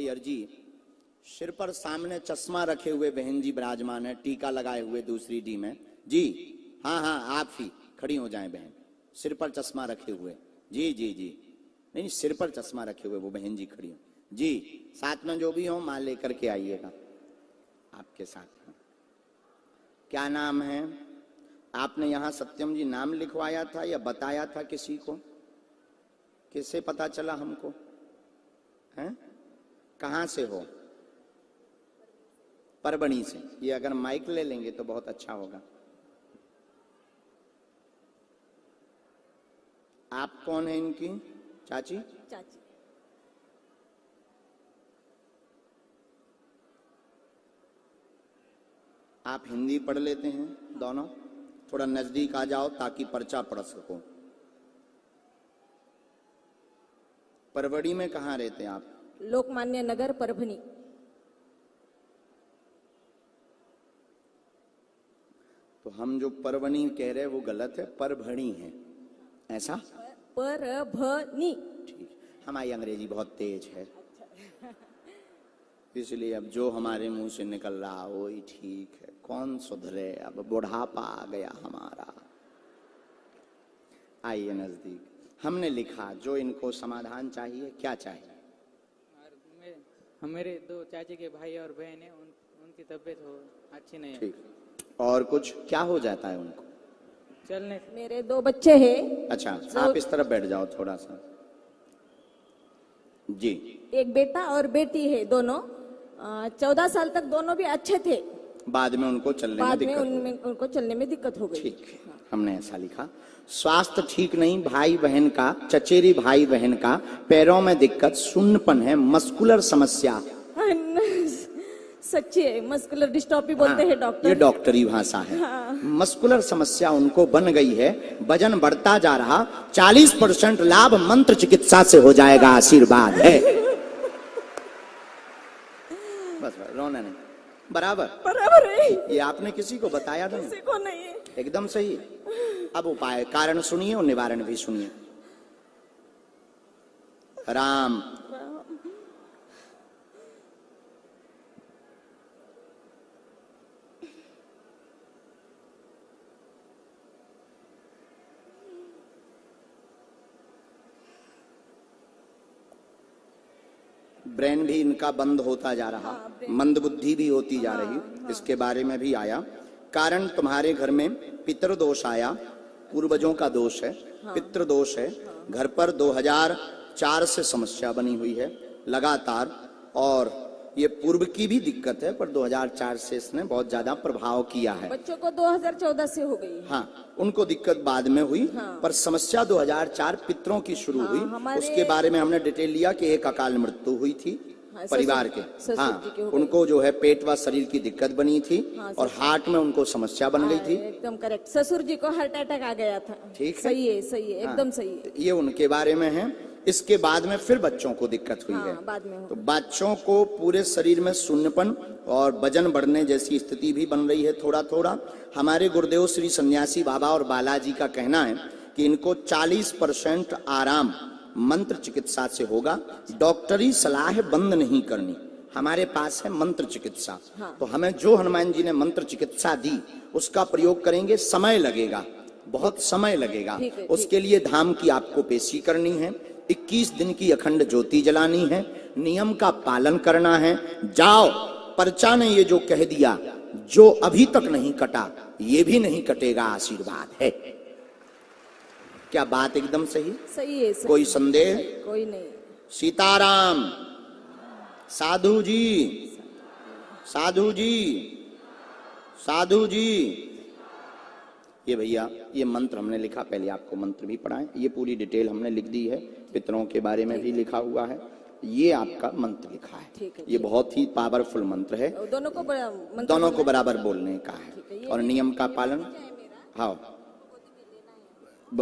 अर्जी, सिर पर सामने चश्मा रखे हुए बहन जी विराजमान है, टीका लगाए हुए दूसरी डी में जी। हाँ हाँ, आप ही खड़ी हो जाएं बहन, सिर पर चश्मा रखे हुए। जी जी जी, नहीं सिर पर चश्मा रखे हुए वो बहन जी खड़ी हो जी। साथ में जो भी हो माल लेकर के आइएगा आपके साथ। क्या नाम है? आपने यहाँ सत्यम जी नाम लिखवाया था या बताया था किसी को? किससे पता चला हमको? हैं? कहाँ से हो? परभणी से। ये अगर माइक ले लेंगे तो बहुत अच्छा होगा। आप कौन है इनकी चाची? चाची। आप हिंदी पढ़ लेते हैं दोनों? थोड़ा नजदीक आ जाओ ताकि पर्चा पढ़ सको। परवड़ी में कहाँ रहते हैं आप? लोकमान्य नगर, परभणी। तो हम जो परभणी कह रहे हैं वो गलत है, परभणी है ऐसा? परभणी। ठीक, हमारी अंग्रेजी बहुत तेज है इसलिए अब जो हमारे मुंह से निकल रहा वही ठीक है। कौन सुधरे, अब बुढ़ापा आ गया हमारा। आइए नजदीक। हमने लिखा जो इनको समाधान चाहिए। क्या चाहिए? मेरे दो चाची के भाई और बहन है, उनकी तबीयत अच्छी नहीं है। ठीक, और कुछ क्या हो जाता है उनको? चलने। मेरे दो बच्चे हैं। अच्छा, आप इस तरफ बैठ जाओ थोड़ा सा जी। एक बेटा और बेटी है, दोनों 14 साल तक दोनों भी अच्छे थे, बाद में उनको चलने में दिक्कत उनको चलने में दिक्कत हो गई। ठीक, हमने ऐसा लिखा। स्वास्थ्य ठीक नहीं भाई बहन का, चचेरी भाई बहन का, पैरों में दिक्कत, शून्यपन है, मस्कुलर समस्या। सच्ची है, मस्कुलर डिस्ट्रॉफी बोलते हैं डॉक्टर। ये डॉक्टरी भाषा है। मस्कुलर समस्या उनको बन गई है, वजन बढ़ता जा रहा। 40% लाभ मंत्र चिकित्सा से हो जाएगा, आशीर्वाद है। बस रोना नहीं, बराबर है। ये आपने किसी को बताया था? किसी को नहीं। एकदम सही। अब उपाय कारण सुनिए और निवारण भी सुनिए। राम ब्रेन भी इनका बंद होता जा रहा, मंद बुद्धि भी होती जा रही, इसके बारे में भी आया। कारण तुम्हारे घर में पितृदोष आया, पूर्वजों का दोष है, पितृदोष है। घर पर 2004 से समस्या बनी हुई है लगातार, और ये पूर्व की भी दिक्कत है पर 2004 से इसने बहुत ज्यादा प्रभाव किया है। बच्चों को 2014 से हो गई। हाँ, उनको दिक्कत बाद में हुई, पर समस्या 2004 पितरों की शुरू हुई। उसके बारे में हमने डिटेल लिया कि एक अकाल मृत्यु हुई थी परिवार के। हाँ, उनको जो है पेट व शरीर की दिक्कत बनी थी, और हार्ट में उनको समस्या बन गई थी। एकदम करेक्ट। ससुर जी को हार्ट अटैक आ गया था। ठीक है, सही है, सही है, एकदम सही है। ये उनके बारे में है। इसके बाद में फिर बच्चों को दिक्कत हुई है। बाद में तो बच्चों को पूरे शरीर में शून्यपन और वजन बढ़ने जैसी स्थिति भी बन रही है थोड़ा थोड़ा। हमारे गुरुदेव श्री सन्यासी बाबा और बालाजी का कहना है कि इनको 40% आराम मंत्र चिकित्सा से होगा। डॉक्टरी सलाह बंद नहीं करनी, हमारे पास है मंत्र चिकित्सा। तो हमें जो हनुमान जी ने मंत्र चिकित्सा दी उसका प्रयोग करेंगे। समय लगेगा, बहुत समय लगेगा। उसके लिए धाम की आपको पेशी करनी है, 21 दिन की अखंड ज्योति जलानी है, नियम का पालन करना है। जाओ, पर्चा ने ये जो कह दिया, जो अभी तक नहीं कटा ये भी नहीं कटेगा, आशीर्वाद है। क्या बात एकदम सही? सही है, सही। कोई संदेह? कोई नहीं। सीताराम। साधु जी, साधु जी, साधु जी। ये भैया ये मंत्र हमने लिखा, पहले आपको मंत्र भी पढ़ाएं। ये पूरी डिटेल हमने लिख दी है, पितरों के बारे में भी लिखा हुआ है। ये आपका मंत्र लिखा है, ये बहुत ही पावरफुल मंत्र है। दोनों को बराबर बोलने का है, और नियम का पालन हाँ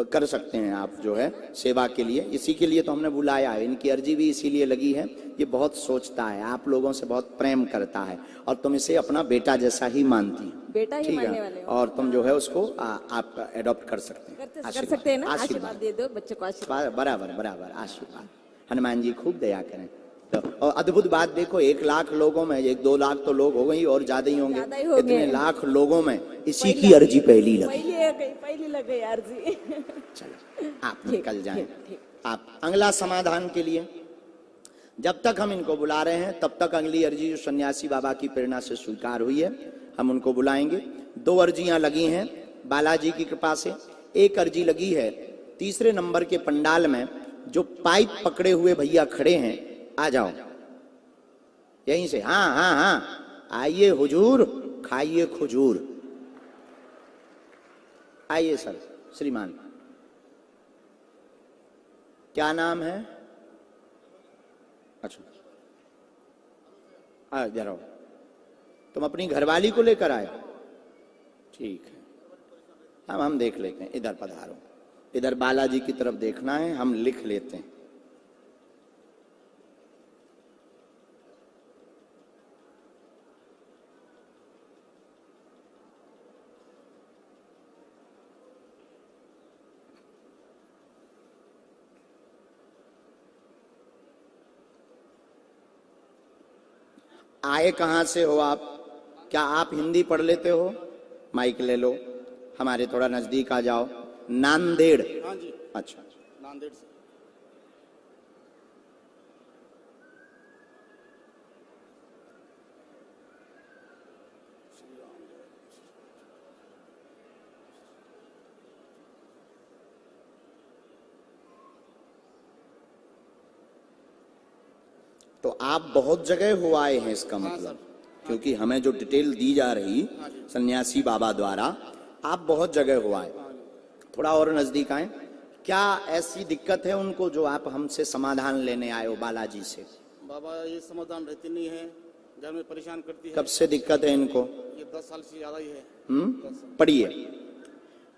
कर सकते हैं आप जो है सेवा के लिए। इसी के लिए तो हमने बुलाया है, इनकी अर्जी भी इसीलिए लगी है। ये बहुत सोचता है, आप लोगों से बहुत प्रेम करता है, और तुम इसे अपना बेटा जैसा ही मानती हो। बेटा ही मानने वाले हो। और तुम जो है उसको आप एडॉप्ट कर सकते हैं। कर सकते हैं ना? आशीर्वाद दे दो बच्चों को, आशीर्वाद। बराबर बराबर आशीर्वाद। हनुमान जी खूब दया करें। तो और अद्भुत बात देखो, 1 लाख लोगों में 1-2 लाख तो लोग हो गई और ज्यादा ही होंगे, ज्यादा ही होंगे। इतने लाख लोगों में इसी की अर्जी पहली लगी। पहली लग गई अर्जी। चलो आप ठीक, निकल जाएं। ठीक, ठीक। आप अगला समाधान के लिए, जब तक हम इनको बुला रहे हैं तब तक अगली अर्जी जो सन्यासी बाबा की प्रेरणा से स्वीकार हुई है हम उनको बुलाएंगे। 2 अर्जियां लगी हैं बालाजी की कृपा से। एक अर्जी लगी है 3रे नंबर के पंडाल में, जो पाइप पकड़े हुए भैया खड़े हैं, आ जाओ यहीं से। हाँ हाँ हाँ, आइए हुजूर, खाइए खजूर। आइए सर। श्रीमान, क्या नाम है? अच्छा, आ जरा, तुम अपनी घरवाली को लेकर आए? ठीक है, हम देख लेते हैं। इधर पधारो, इधर बालाजी की तरफ देखना है, हम लिख लेते हैं। आए कहां से हो आप? क्या आप हिंदी पढ़ लेते हो? माइक ले लो, हमारे थोड़ा नजदीक आ जाओ। नांदेड़? हाँ जी। अच्छा, नांदेड़ से। तो आप बहुत जगह हो आए हैं इसका मतलब, क्योंकि हमें जो डिटेल दी जा रही सन्यासी बाबा द्वारा, आप बहुत जगह हो आए। थोड़ा और नजदीक आए। क्या ऐसी दिक्कत है उनको जो आप हमसे समाधान लेने आए हो बालाजी से? बाबा ये समाधान रहती नहीं है, घर में परेशान करती है। कब से दिक्कत है इनको? ये 10 साल से ज्यादा ही है। 10 साल। पढ़िए।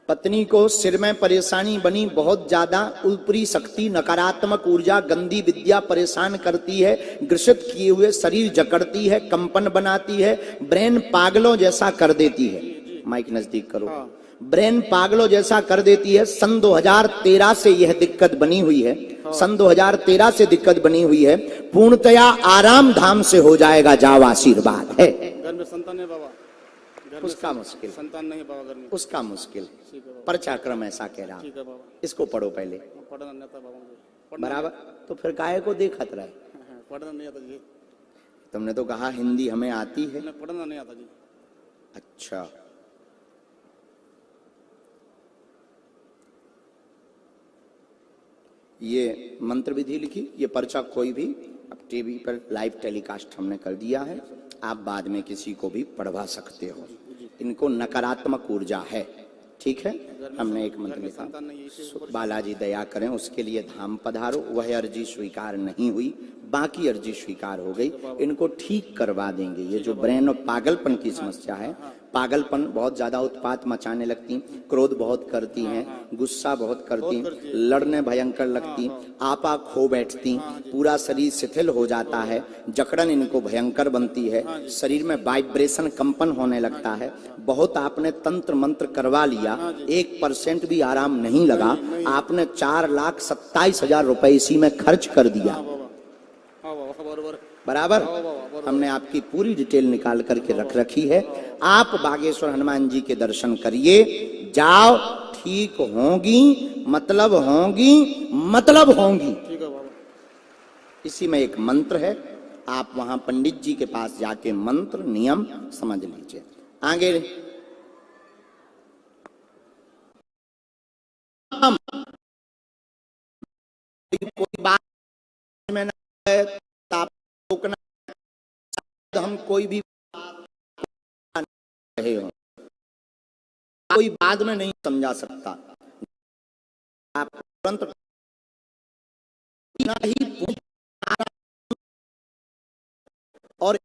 पत्नी को सिर में परेशानी बनी बहुत ज्यादा, ऊपरी शक्ति, नकारात्मक ऊर्जा, गंदी विद्या परेशान करती है, ग्रसित किए हुए शरीर जकड़ती है, कंपन बनाती है, ब्रेन पागलों जैसा कर देती है। माइक नजदीक करो। हाँ। ब्रेन पागलों जैसा कर देती है। सन 2013 से यह दिक्कत बनी हुई है। सन 2013 से दिक्कत बनी हुई है। पूर्णतया आराम धाम से हो जाएगा, जाओ आशीर्वाद है। घर में संतान है बाबा, घर में उसका मुश्किल, संतान नहीं बाबा घर में। उसका मुश्किल। ठीक है बाबा। परचाक्रम ऐसा कह रहा। ठीक है बाबा। इसको पढ़ो पहले। पढ़ना नहीं आता बाबा मुझे। बराबर। तो फिर काहे को देखत रहे? पढ़ना नहीं आता जी। तुमने तो कहा हिंदी हमें आती है। उन्हें पढ़ना नहीं आता जी। अच्छा, ये मंत्र विधि लिखी, ये पर्चा कोई भी अब टीवी पर लाइव टेलीकास्ट हमने कर दिया है, आप बाद में किसी को भी पढ़वा सकते हो। इनको नकारात्मक ऊर्जा है, ठीक है। हमने एक मंत्र लिखा, बालाजी दया करें, उसके लिए धाम पधारो। वह अर्जी स्वीकार नहीं हुई, बाकी अर्जी स्वीकार हो गई। इनको ठीक करवा देंगे। ये जो ब्रेन और पागलपन की समस्या है, पागलपन, बहुत ज्यादा उत्पात मचाने लगती, क्रोध बहुत करती हैं, गुस्सा बहुत करती, लड़ने भयंकर लगती, आपा खो बैठती, पूरा शरीर शिथिल हो जाता है, जकड़न इनको भयंकर बनती है, शरीर में वाइब्रेशन, कंपन होने लगता है। बहुत आपने तंत्र मंत्र करवा लिया, 1% भी आराम नहीं लगा। आपने 4,27,000 रुपए इसी में खर्च कर दिया। बराबर। हमने आपकी पूरी डिटेल निकाल करके रख रखी है। आप बागेश्वर हनुमान जी के दर्शन करिए, जाओ, ठीक होंगी, मतलब होंगी, मतलब होंगी। ठीक है बाबा। इसी में एक मंत्र है, आप वहां पंडित जी के पास जाके मंत्र नियम समझ लीजिए। आगे कोई बात में ना है, ताप रोकना, हम कोई भी रहे हो, कोई बाद में नहीं समझा सकता। आप तुरंत ही और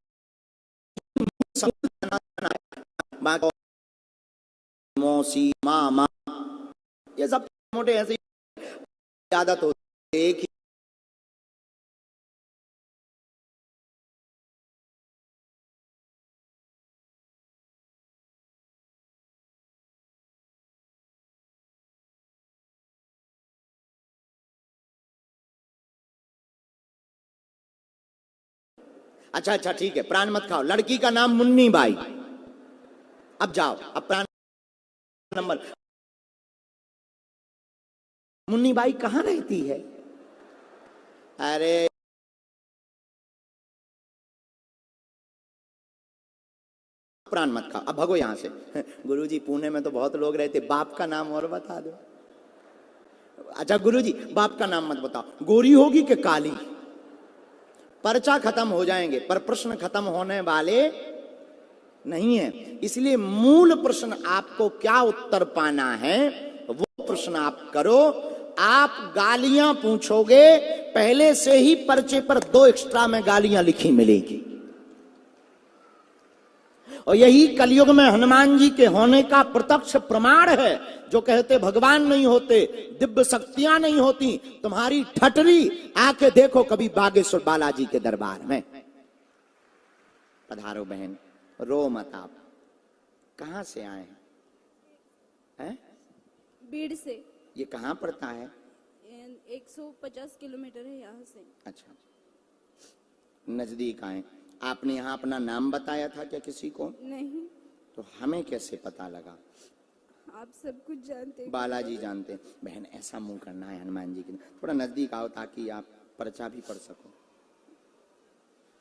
मौसी, मामा, ये सब मोटे ऐसे आदत होती है। एक ही अच्छा अच्छा ठीक है, प्राण मत खाओ। लड़की का नाम मुन्नी बाई। अब जाओ, अब प्राण नंबर। मुन्नी बाई कहां रहती है? अरे प्राण मत खाओ, अब भगो यहां से। गुरुजी पुणे में तो बहुत लोग रहते, बाप का नाम और बता दो। अच्छा गुरुजी बाप का नाम मत बताओ, गोरी होगी कि काली? पर्चा खत्म हो जाएंगे पर प्रश्न खत्म होने वाले नहीं है। इसलिए मूल प्रश्न आपको क्या उत्तर पाना है वो प्रश्न आप करो। आप गालियां पूछोगे, पहले से ही पर्चे पर 2 एक्स्ट्रा में गालियां लिखी मिलेगी। और यही कलयुग में हनुमान जी के होने का प्रत्यक्ष प्रमाण है। जो कहते भगवान नहीं होते, दिव्य शक्तियां नहीं होती, तुम्हारी ठटरी आके देखो कभी बागेश्वर बालाजी के दरबार में। पधारो बहन, रो मत आप। कहां से आए हैं? बीड़ से। ये कहां पड़ता है? 150 किलोमीटर है यहाँ से। अच्छा, नजदीक आए। आपने यहाँ अपना नाम बताया था क्या किसी को? नहीं। तो हमें कैसे पता लगा? आप सब कुछ जानते हैं। बालाजी जानते। बहन ऐसा मुंह करना है हनुमान जी के, थोड़ा नजदीक आओ ताकि आप पर्चा भी पढ़ सको।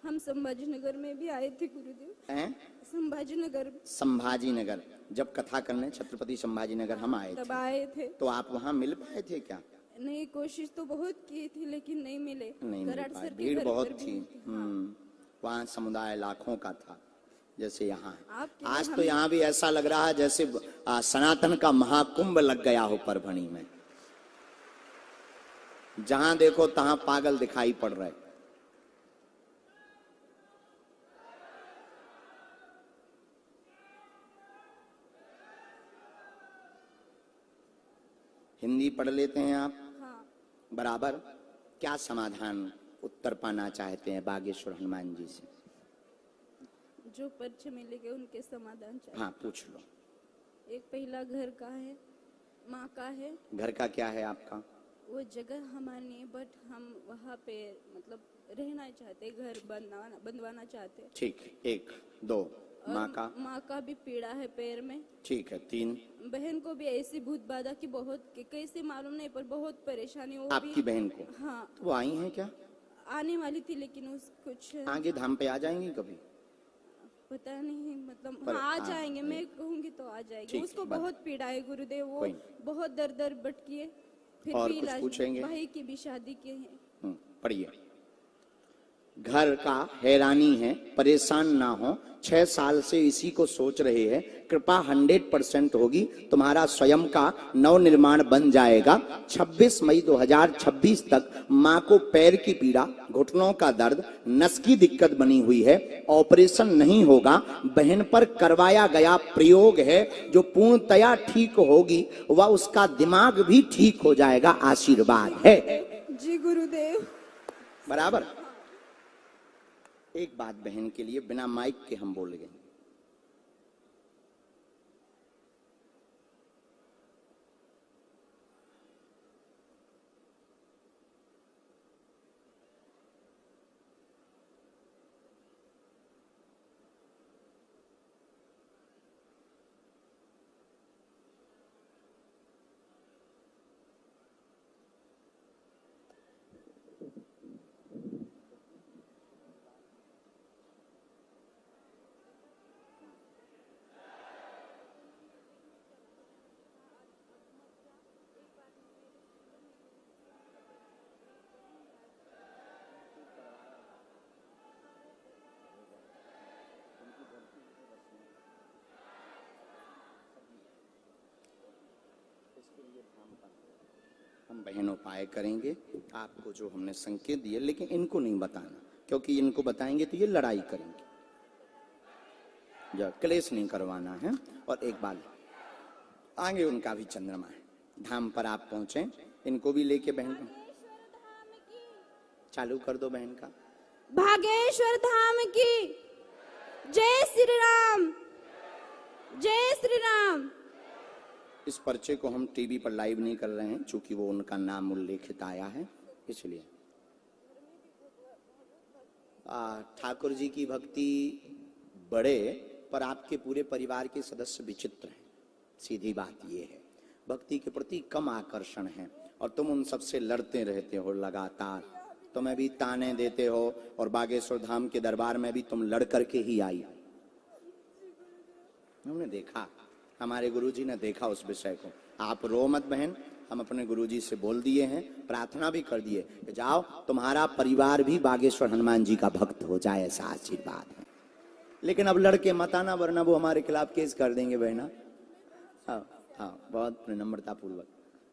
हम संभाजी नगर में भी आए थे गुरुदेव। हैं? संभाजी नगर। संभाजी नगर, जब कथा करने छत्रपति संभाजी नगर हम आए तब थे। आए थे। तो आप वहाँ मिल पाए थे क्या? नहीं, कोशिश तो बहुत की थी लेकिन नहीं मिले। नहीं मिल कराड़ पाए, सर के भीड़ घर बहुत पर भी थी। वहाँ समुदाय लाखों का था, जैसे यहाँ है। आपके आज लिए तो यहाँ भी ऐसा लग रहा है जैसे सनातन का महाकुंभ लग गया हो परभणी में। जहां देखो तहां पागल दिखाई पड़ रहे। हिंदी पढ़ लेते हैं आप? हाँ। बराबर। क्या समाधान उत्तर पाना चाहते हैं बागेश्वर हनुमान जी से? जो पर्चे मिलेंगे उनके समाधान चाहिए। हाँ पूछ लो। एक पहला घर का है, माँ का है। घर का क्या है आपका? वो जगह हमारी नहीं, बट हम वहाँ पे मतलब रहना चाहते, घर बनवाना चाहते। ठीक है, 1 2। माँ का? माँ का भी पीड़ा है पैर में। ठीक है, 3। बहन को भी ऐसी भूत बाधा की बहुत, कैसे मालूम नहीं पर बहुत परेशानी हो। आपकी बहन को? हाँ। तो वो आई हैं क्या? आने वाली थी लेकिन उस कुछ आगे धाम पे आ जाएंगी कभी? पता नहीं, मतलब पर हाँ आ जाएंगे। मैं कहूंगी तो आ जाएगी। उसको बहुत पीड़ा है गुरुदेव, वो बहुत दर दर भटकी है। फिर और भी कुछ पूछेंगे? भाई की भी शादी की है। पढ़िए। घर का हैरानी है, परेशान ना हो। 6 साल से इसी को सोच रहे हैं। कृपा 100% होगी। तुम्हारा स्वयं का नव निर्माण बन जाएगा। 26 मई 2026 तक माँ को पैर की पीड़ा, घुटनों का दर्द, नस की दिक्कत बनी हुई है। ऑपरेशन नहीं होगा। बहन पर करवाया गया प्रयोग है जो पूर्णतया ठीक होगी। वह उसका दिमाग भी ठीक हो जाएगा। आशीर्वाद है जी गुरुदेव। बराबर। एक बात बहन के लिए बिना माइक के हम बोल गए। हम बहन उपाय करेंगे आपको जो हमने संकेत दिए, लेकिन इनको नहीं बताना, क्योंकि इनको बताएंगे तो ये लड़ाई करेंगे। क्लेश नहीं करवाना है। और एक बात, आगे उनका भी चंद्रमा है। धाम पर आप पहुंचे, इनको भी लेके बहन को चालू कर दो। बहन का भागेश्वर धाम की जय श्री राम, जय श्री राम। इस पर्चे को हम टीवी पर लाइव नहीं कर रहे हैं, चूंकि वो उनका नाम उल्लेखित आया है, इसलिए ठाकुर जी की भक्ति बढ़े, पर आपके पूरे परिवार के सदस्य विचित्र हैं। सीधी बात ये है, भक्ति के प्रति कम आकर्षण है और तुम उन सबसे लड़ते रहते हो लगातार। तुम्हें भी ताने देते हो और बागेश्वर धाम के दरबार में भी तुम लड़ करके ही आई। हमने देखा, हमारे गुरुजी ने देखा उस विषय को। आप रो मत बहन, हम अपने गुरुजी से बोल दिए हैं, प्रार्थना भी कर दिए कि जाओ तुम्हारा परिवार भी बागेश्वर हनुमान जी का भक्त हो जाए, ऐसा आशीर्वाद है। लेकिन अब लड़के मत आना, वरना वो हमारे खिलाफ केस कर देंगे बहना। हाँ हाँ, बहुत नम्रता पूर्वक,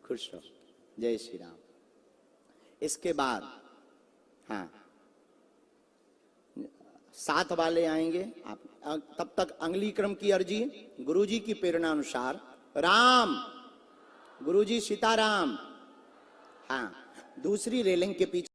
खुश रहो। जय श्री राम। इसके बाद हाँ 7 वाले आएंगे आप, तब तक अंगुली क्रम की अर्जी गुरुजी की प्रेरणा अनुसार। राम, गुरुजी सीताराम। हाँ, दूसरी रेलिंग के पीछे